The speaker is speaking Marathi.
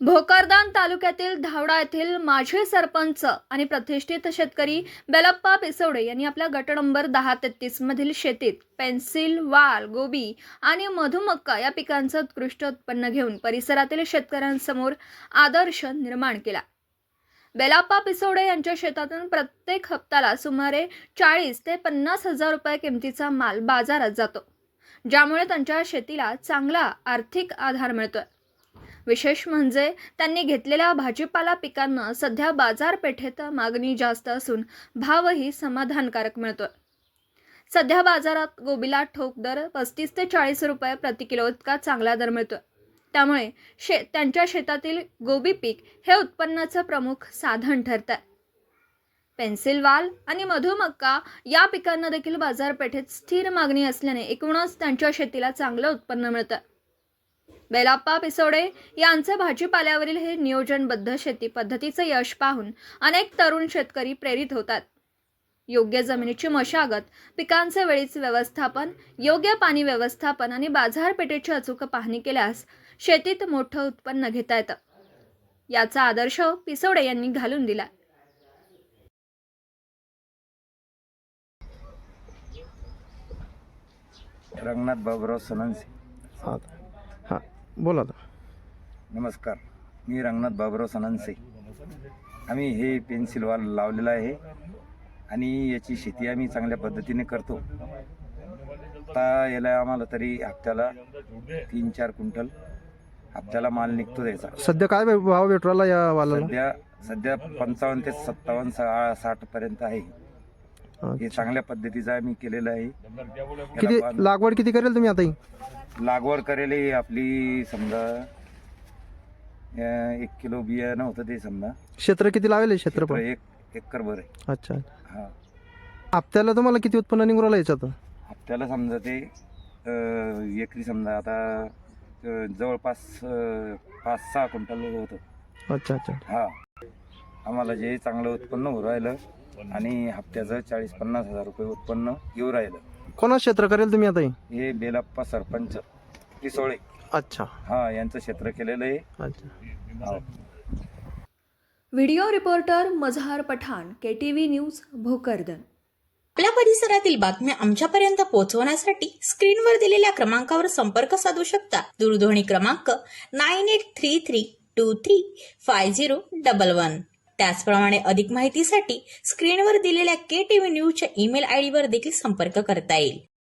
भोकरदान तालुक्यातील धावडा येथील माजी सरपंच आणि प्रतिष्ठित शेतकरी बेलप्पा पिसवडे यांनी आपल्या गट नंबर 1033 मधील शेतीत पेन्सिल, वाल, गोबी आणि मधुमक्का या पिकांचं उत्कृष्ट उत्पन्न घेऊन परिसरातील शेतकऱ्यांसमोर आदर्श निर्माण केला। बेलप्पा पिसवडे यांच्या शेतातून प्रत्येक हप्त्याला सुमारे 40 ते 50 हजार रुपये किमतीचा माल बाजारात जातो, ज्यामुळे त्यांच्या शेतीला चांगला आर्थिक आधार मिळतोय। विशेष म्हणजे त्यांनी घेतलेल्या भाजीपाला पिकांना सध्या बाजारपेठेत मागणी जास्त असून भावही समाधानकारक मिळतोय। सध्या बाजारात गोबीला ठोक दर 35 ते 40 रुपये प्रति किलो इतका चांगला दर मिळतोय। त्यामुळे त्यांच्या शेतातील गोबी पीक हे उत्पन्नाचं प्रमुख साधन ठरतंय। पेन्सिल, वाल आणि मधुमक्का या पिकांना देखील बाजारपेठेत स्थिर मागणी असल्याने एकूणच त्यांच्या शेतीला चांगलं उत्पन्न मिळतं। बेलप्पा पिसवडे यांचे भाजीपाल्यावरील हे नियोजनबद्ध शेती पद्धतीचं यश पाहून अनेक तरुण शेतकरी प्रेरित होतात। योग्य जमिनीची मशागत, पिकांचे वेळीच व्यवस्थापन, योग्य पाणी व्यवस्थापन आणि बाजारपेठेची अचूक पाहणी केल्यास शेतीत मोठं उत्पन्न घेता येतं। याचा आदर्श पिसवडे यांनी घालून दिला। रंगनाथ बाबूराव सनन्से। हां बोला ना। नमस्कार, मी रंगनाथ बाबूराव सनन्से। आम्ही हे पेन्सिल वाल लावलेला आहे आणि याची शेती आम्ही चांगल्या पद्धतीने करतो। आता याला आम्हाला तरी हप्त्याला 3-4 क्विंटल हप्त्याला माल निघतो त्याचा। सध्या काय भाव भेटू राहिला या वालाला? सध्या 55 ते 57, 60 पर्यंत आहे। हे चांगल्या पद्धतीचं आम्ही केलेलं आहे। किती लागवड किती करेल तुम्ही आता? लागवड करेल आपली समजा 1 किलो बियाणं होतं ते समजा। क्षेत्र किती लावेल? क्षेत्र 1 एकर भर आहे। अच्छा। हा, हप्त्याला तुम्हाला किती उत्पन्न निघून राहिलं याच्यात? हप्त्याला समजा ते एकरी समजा आता जवळपास 5-6 क्विंटल होतं। अच्छा। हा, आम्हाला जे चांगलं उत्पन्न होऊ राहिलं आणि हप्त्याचं 40-50 हजार रुपये उत्पन्न येऊ राहिलं। कोणा क्षेत्र करेल तुम्ही आता? हे बेलप्पा सरपंच पिसोळे। अच्छा। हा, यांचं क्षेत्र केलेलं आहे। अच्छा। Video reporter Mazhar Pathan, KTV news, Bhokardan. आपल्या परिसरातील बातम्या आमच्यापर्यंत पोहोचवण्यासाठी स्क्रीनवर दिलेल्या क्रमांकावर संपर्क साधू शकता। दूरध्वनी क्रमांक 9833235011। त्याचप्रमाणे अधिक माहितीसाठी स्क्रीनवर दिलेल्या KTV न्यूजच्या ईमेल ID वर देखील संपर्क करता येईल।